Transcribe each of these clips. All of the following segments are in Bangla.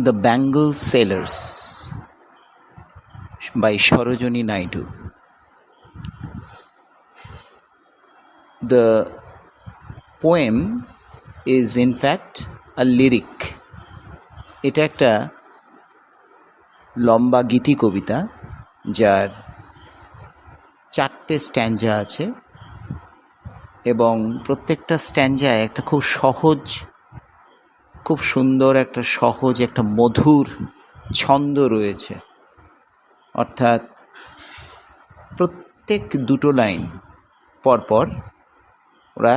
The Bangle Sailors by Sarojini Naidu. The poem is in fact a lyric. এটা একটা লম্বা গীতি কবিতা যার 4টে স্ট্যাঞ্জা আছে এবং প্রত্যেকটা স্ট্যাঞ্জায় একটা খুব সহজ, খুব সুন্দর একটা সহজ একটা মধুর ছন্দ রয়েছে। অর্থাৎ প্রত্যেক দুটো লাইন পরপর ওরা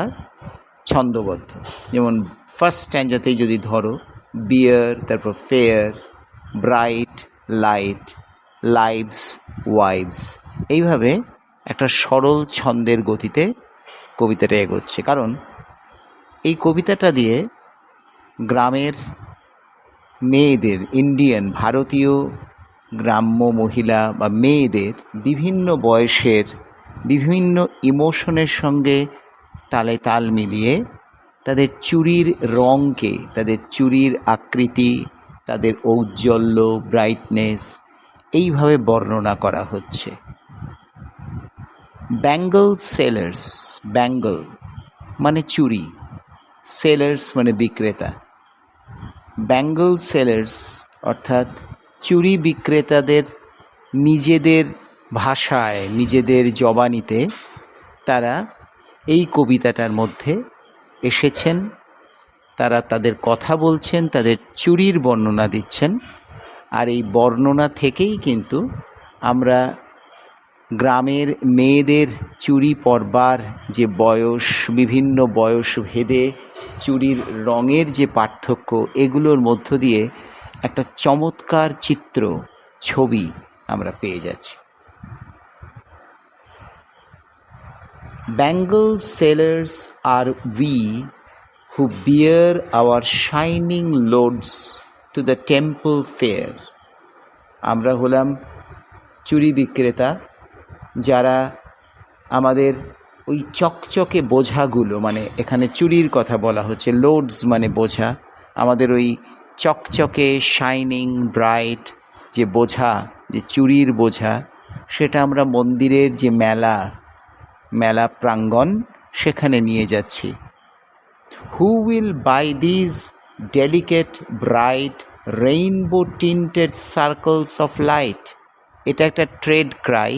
ছন্দবদ্ধ। যেমন ফার্স্ট স্ট্যাঞ্জাতেই যদি ধরো, বিয়ার, তারপর fair, bright, light, lives, wives, এইভাবে একটা সরল ছন্দের গতিতে কবিতাটা এগোচ্ছে। কারণ এই কবিতাটা দিয়ে গ্রামের মেয়েদের, ইন্ডিয়ান ভারতীয় গ্রাম্য মহিলা বা মেয়েদের বিভিন্ন বয়সের বিভিন্ন ইমোশনের সঙ্গে তালে তাল মিলিয়ে তাদের চুড়ির রঙকে, তাদের চুড়ির আকৃতি, তাদের ঔজ্জ্বল্য, ব্রাইটনেস, এইভাবে বর্ণনা করা হচ্ছে। ব্যাঙ্গল সেলার্স, ব্যাঙ্গল মানে চুড়ি, সেলার্স মানে বিক্রেতা। ব্যাঙ্গল সেলার্স অর্থাৎ চুড়ি বিক্রেতাদের নিজেদের ভাষায়, নিজেদের জবানিতে তারা এই কবিতাটার মধ্যে এসেছেন। তারা তাদের কথা বলছেন, তাদের চুড়ির বর্ণনা দিচ্ছেন। আর এই বর্ণনা থেকেই কিন্তু আমরা গ্রামের মেয়েদের চুড়ি পরবার যে বয়স, বিভিন্ন বয়স ভেদে চুড়ির রঙের যে পার্থক্য, এগুলোর মধ্য দিয়ে একটা চমৎকার চিত্র, ছবি আমরা পেয়ে যাচ্ছি। Bangle sailors are we who bear our shining loads to the temple fair. আমরা হলাম চুড়ি বিক্রেতা, যারা আমাদের ওই চকচকে বোঝাগুলো, মানে এখানে চুড়ির কথা বলা হচ্ছে, লোডস মানে বোঝা, আমাদের ওই চকচকে শাইনিং ব্রাইট যে বোঝা, যে চুড়ির বোঝা, সেটা আমরা মন্দিরের যে মেলা প্রাঙ্গণ, সেখানে নিয়ে যাচ্ছি। Who will buy these delicate bright rainbow tinted circles of light. এটা একটা ট্রেড ক্রাই,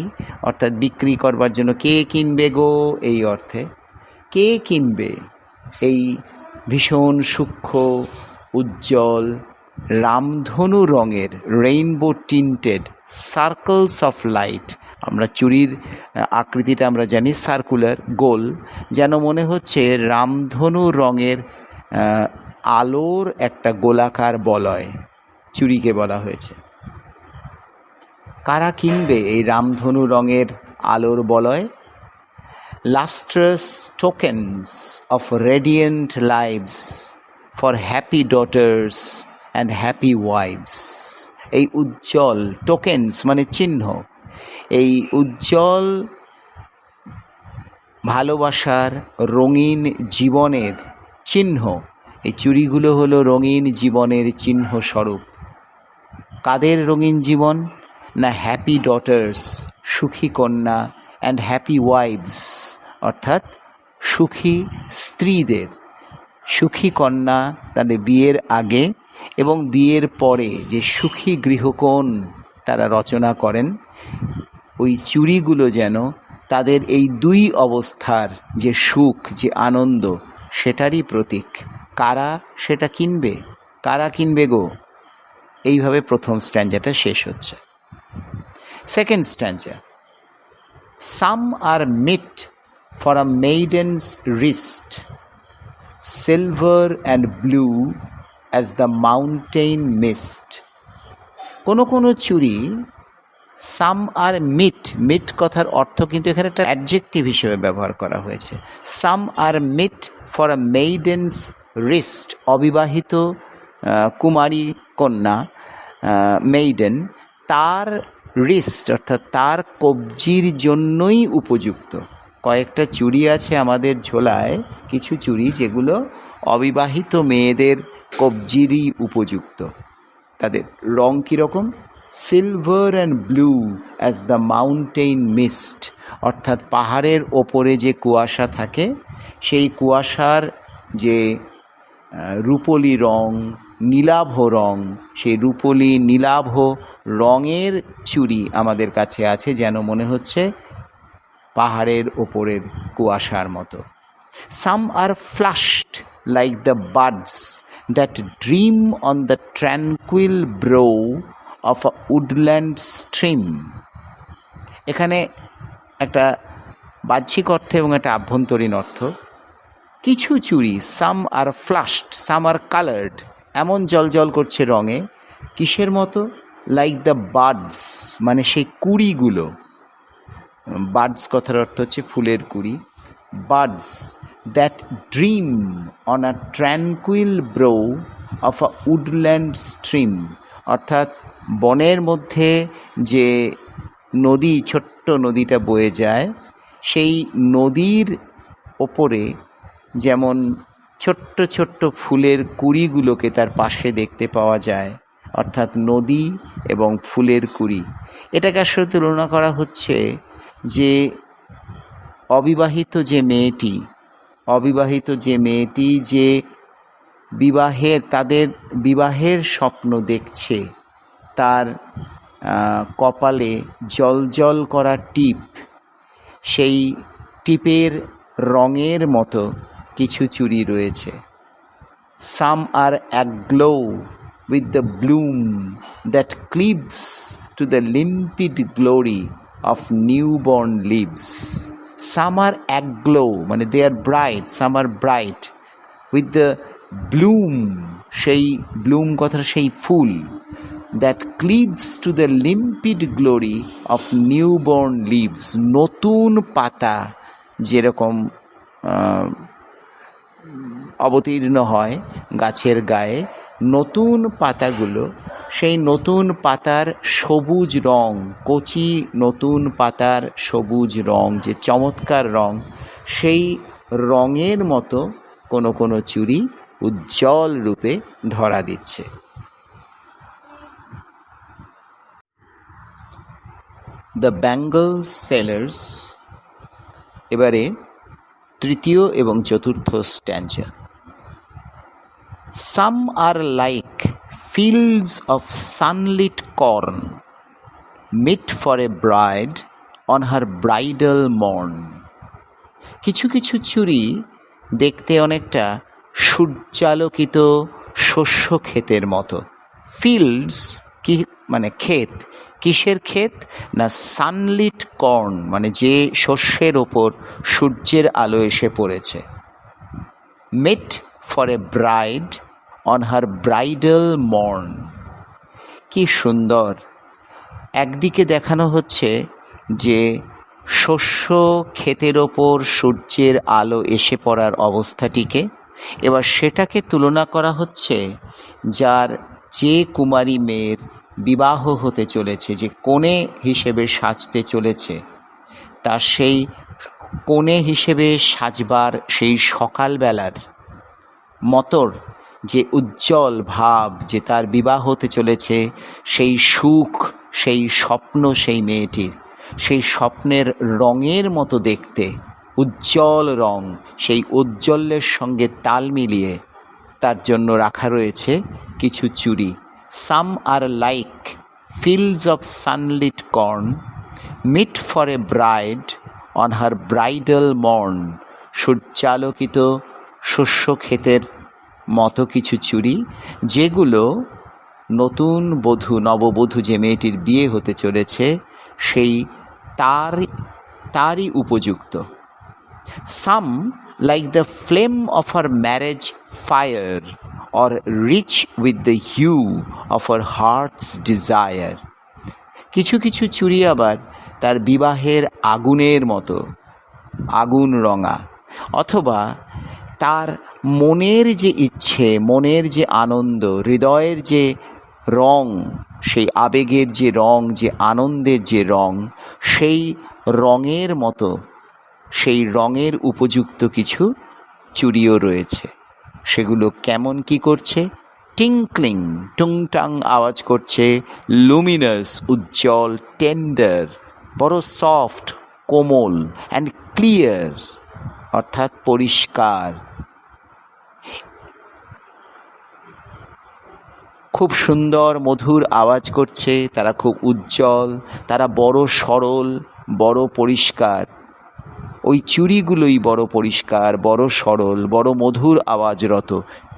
অর্থাৎ বিক্রি করবার জন্য কে কিনবে গো, এই অর্থে কে কিনবে এই ভীষণ সূক্ষ্ম, উজ্জ্বল, রামধনু রঙের, rainbow tinted circles of light. আমরা চুড়ির আকৃতিটা আমরা জানি সার্কুলার, গোল, যেন মনে হচ্ছে রামধনু রঙের আলোর একটা গোলাকার বলয় চুড়িকে বলা হয়েছে। কারা কিনবে এই রামধনু রঙের আলোর বলয়? Lustrous tokens of radiant lives for happy daughters and happy wives. এই উজ্জ্বল, টোকেনস মানে চিহ্ন, এই উজ্জ্বল ভালোবাসার, রঙিন জীবনের চিহ্ন, এই চুড়িগুলো হলো রঙিন জীবনের চিহ্ন স্বরূপ। কাদের রঙিন জীবন? না, হ্যাপি ডটার্স, সুখী কন্যা, অ্যান্ড হ্যাপি ওয়াইভস অর্থাৎ সুখী স্ত্রীদের। সুখী কন্যা তাদের বিয়ের আগে এবং বিয়ের পরে যে সুখী গৃহকোণ তারা রচনা করেন, ওই চুড়িগুলো যেন তাদের এই দুই অবস্থার যে সুখ, যে আনন্দ, সেটারই প্রতীক। কারা সেটা কিনবে? কারা কিনবে গো? এইভাবে প্রথম স্ট্যাঞ্জাটা শেষ হচ্ছে। Second stanza, some are meet for a maiden's wrist, silver and blue as the mountain mist. কোনো চুড়ি সাম আর মিট, মিট কথার অর্থ কিন্তু এখানে একটা অ্যাডজেক্টিভ হিসেবে ব্যবহার করা হয়েছে। সাম are meet for a maiden's wrist, অবিবাহিত কুমারী কন্যা, মেইডেন, তার রিস্ট অর্থাৎ তার কবজির জন্যই উপযুক্ত। কয়েকটা চুড়ি আছে আমাদের ঝোলায়, কিছু চুড়ি যেগুলো অবিবাহিত মেয়েদের কবজিরই উপযুক্ত। তাদের রং কীরকম? Silver and blue as the mountain mist, অর্থাৎ পাহাড়ের ওপরে যে কুয়াশা থাকে সেই কুয়াশার যে রূপলি রং, নীলাভ রং, সেই রূপলি নীলাভ রঙের চুড়ি আমাদের কাছে আছে, যেন মনে হচ্ছে পাহাড়ের ওপরের কুয়াশার মতো। Some are flushed like the birds that dream on the tranquil brow of a woodland stream. এখানে একটা বাহ্যিক অর্থ এবং একটা আভ্যন্তরীণ অর্থ। কিছু চুড়ি, সাম আর ফ্লাশড, সাম আর কালার্ড, এমন জলজল করছে রঙে, কিসের মতো? লাইক দ্য বার্ডস, মানে সেই কুড়িগুলো। বার্ডস কথার অর্থ হচ্ছে ফুলের কুড়ি। Birds that dream on a tranquil brow of a woodland stream, অর্থাৎ বনের মধ্যে যে নদী, ছোট্ট নদীটা বয়ে যায়, সেই নদীর ওপরে যেমন ছোট্ট ছোট্ট ফুলের কুড়িগুলোকে তার পাশে দেখতে পাওয়া যায়, অর্থাৎ নদী এবং ফুলের কুড়ি। এটাকে আসলে তুলনা করা হচ্ছে যে অবিবাহিত যে মেয়েটি যে তাদের বিবাহের স্বপ্ন দেখছে, তার কপালে জলজল করা টিপ, সেই টিপের রঙের মতো কিছু চুড়ি রয়েছে। Some are aglow with the bloom that cleaves to the limpid glory of newborn leaves. Some are aglow মানে they are bright, some are bright with the bloom, সেই ব্লুম কথাটা সেই ফুল, that cleaves to the limpid glory of newborn leaves, নতুন পাতা যেরকম অবতীর্ণ হয় গাছের গায়ে, নতুন পাতাগুলো, সেই নতুন পাতার সবুজ রং, কচি নতুন পাতার সবুজ রং, যে চমৎকার রং, সেই রঙের মতো কোনো কোনো চুড়ি উজ্জ্বল রূপে ধরা দিচ্ছে। The bangle sellers. এবারে তৃতীয় এবং চতুর্থ stanza. Some are like fields of sunlit corn, meet for a bride on her bridal morn. কিছু কিছু চুড়ি দেখতে অনেকটা সূর্যালোকিত শস্য ক্ষেতের মতো। ফিল্ডস কি মানে ক্ষেত, কিসের ক্ষেত? না সানলিট কর্ন, মানে যে শস্যের ওপর সূর্যের আলো এসে পড়েছে। Meet for a bride on her bridal morn. কি সুন্দর! একদিকে দেখানো হচ্ছে যে শস্য ক্ষেতের ওপর সূর্যের আলো এসে পড়ার অবস্থাটিকে, এবার সেটাকে তুলনা করা হচ্ছে যে কুমারী মেয়ের বিবাহ হতে চলেছে, যে কনে হিসেবে সাজতে চলেছে, তার সেই কনে হিসেবে সাজবার সেই সকালবেলার মতর যে উজ্জ্বল ভাব, যে তার বিবাহ হতে চলেছে, সেই সুখ, সেই স্বপ্ন, সেই মেয়েটির, সেই স্বপ্নের রঙের মতো দেখতে, উজ্জ্বল রং, সেই উজ্জ্বলের সঙ্গে তাল মিলিয়ে তার জন্য রাখা রয়েছে কিছু চুড়ি। সাম are like fields of sunlit corn, meet for a bride on her bridal morn. সূর্যালোকিত শস্য ক্ষেতের মতো কিছু চুড়ি, যেগুলো নতুন নববধূ যে মেয়েটির বিয়ে হতে চলেছে সেই তারই উপযুক্ত। Some like the flame of her marriage fire, or rich with the hue of her heart's desire. কিছু কিছু চুড়ি আবার তার বিবাহের আগুনের মতো, আগুন রঙা, অথবা তার মনের যে ইচ্ছে, মনের যে আনন্দ, হৃদয়ের যে রং, সেই আবেগের যে রং, যে আনন্দের যে রং, সেই রঙের মতো, সেই রঙের উপযুক্ত কিছু চুড়িও রয়েছে। সেগুলো কেমন কি করছে? টিঙ্কলিং, টুংটাং আওয়াজ করছে, লুমিনাস উজ্জ্বল, টেন্ডার বড় সফট, কোমল, অ্যান্ড ক্লিয়ার অর্থাৎ পরিষ্কার, খুব সুন্দর মধুর আওয়াজ করছে, তারা খুব উজ্জ্বল, তারা বড় সরল, বড় পরিষ্কার। ওই চুড়িগুলোই বড় পরিষ্কার, বড় সরল, বড় মধুর আওয়াজরত।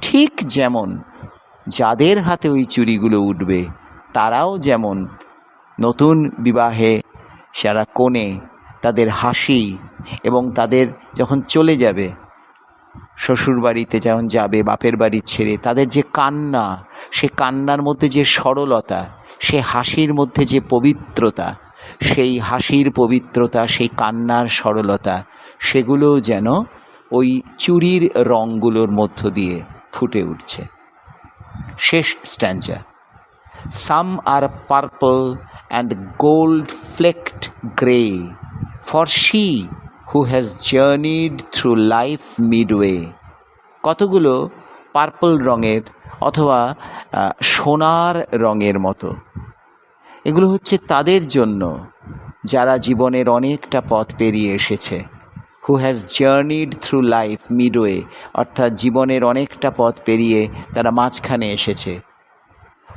ঠিক যেমন যাদের হাতে ওই চুড়িগুলো উঠবে তারাও যেমন নতুন বিবাহে সারা কোণে তাদের হাসি, এবং তাদের যখন চলে যাবে শ্বশুরবাড়িতে যখন যাবে বাপের বাড়ি ছেড়ে, তাদের যে কান্না, সে কান্নার মধ্যে যে সরলতা, সে হাসির মধ্যে যে পবিত্রতা, সেই হাসির পবিত্রতা, সেই কান্নার সরলতা, সেগুলোও যেন ওই চুড়ির রঙগুলোর মধ্য দিয়ে ফুটে উঠছে। শেষ স্ট্যাঞ্জা। Some are purple and gold-flecked grey, for she who has journeyed through life midway. কতগুলো পার্পল রঙের অথবা সোনার রঙের মতো। এগুলো হচ্ছে তাদের জন্য যারা জীবনের অনেকটা পথ পেরিয়ে এসেছে। Who has journeyed through life midway, অর্থাৎ জীবনের অনেকটা পথ পেরিয়ে তারা মাঝখানে এসেছে।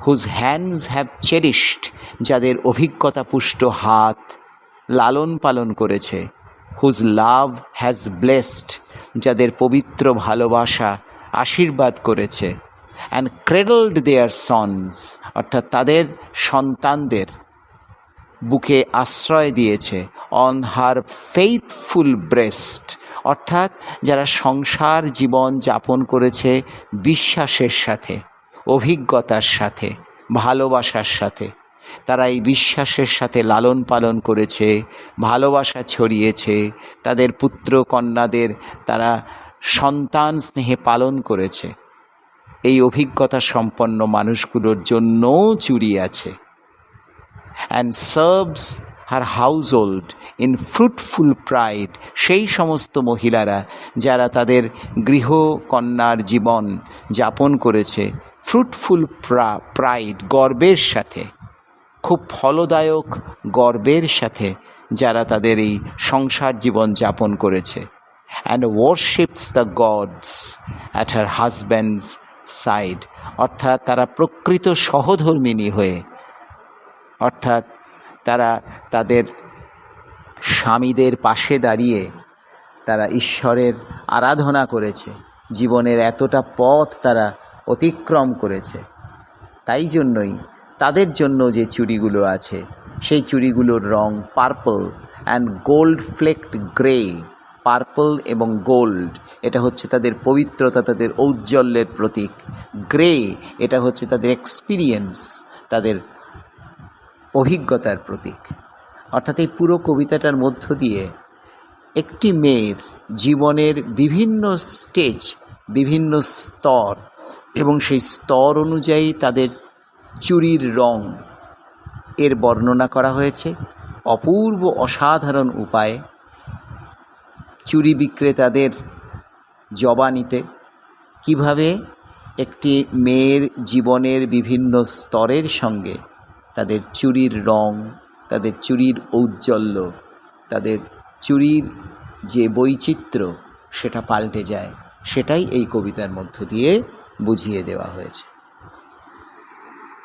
হুজ হ্যান্ডস হ্যাভ চেরিশড, যাদের অভিজ্ঞতা পুষ্ট হাত লালন পালন করেছে। হুজ লাভ হ্যাজ ব্লেসড, যাদের পবিত্র ভালোবাসা আশীর্বাদ করেছে। অ্যান্ড ক্রেডলড দেয়ার সন্স, অর্থাৎ তাদের সন্তানদের বুকে আশ্রয় দিয়েছে। অন হার ফেইথফুল ব্রেস্ট, অর্থাৎ যারা সংসার জীবন যাপন করেছে বিশ্বাসের সাথে, অভিজ্ঞতার সাথে, ভালোবাসার সাথে, তারা এই বিশ্বাসের সাথে লালন পালন করেছে, ভালোবাসা ছড়িয়েছে, তাদের পুত্র কন্যাদের তারা সন্তান স্নেহে পালন করেছে। এই অভিজ্ঞতা সম্পন্ন মানুষগুলোর জন্যও চুড়ি আছে। And serves her household in fruitful pride, সেই সমস্ত মহিলারা যারা তাদের গৃহকন্যার জীবন যাপন করেছে ফ্রুটফুল প্রাইড, গর্বের সাথে, খুব ফলদায়ক গর্বের সাথে যারা তাদের এই সংসার জীবন যাপন করেছে। And worships the gods at her husband's side, অর্থাৎ তারা প্রকৃত সহধর্মিণী হয়ে, অর্থাৎ তারা তাদের স্বামীদের পাশে দাঁড়িয়ে তারা ঈশ্বরের আরাধনা করেছে, জীবনের এতটা পথ তারা অতিক্রম করেছে। তাই জন্যই তাদের জন্য যে চুড়িগুলো আছে সেই চুড়িগুলোর রং purple and gold flecked grey. Purple এবং গোল্ড এটা হচ্ছে তাদের পবিত্রতা, তাদের ঔজ্জ্বল্যের প্রতীক। গ্রে এটা হচ্ছে তাদের এক্সপিরিয়েন্স, তাদের অভিজ্ঞতার প্রতীক। অর্থাৎ এই পুরো কবিতাটার মধ্য দিয়ে একটি মেয়ের জীবনের বিভিন্ন স্টেজ, বিভিন্ন স্তর এবং সেই স্তর অনুযায়ী তাদের চুড়ির রং এর বর্ণনা করা হয়েছে অপূর্ব অসাধারণ উপায়ে। চুড়ি বিক্রেতাদের জবানিতে কিভাবে একটি মেয়ের জীবনের বিভিন্ন স্তরের সঙ্গে তাদের চুড়ির রং, তাদের চুড়ির ঔজ্জ্বল্য, তাদের চুড়ির যে বৈচিত্র্য সেটা পাল্টে যায়, সেটাই এই কবিতার মধ্য দিয়ে বুঝিয়ে দেওয়া হয়েছে।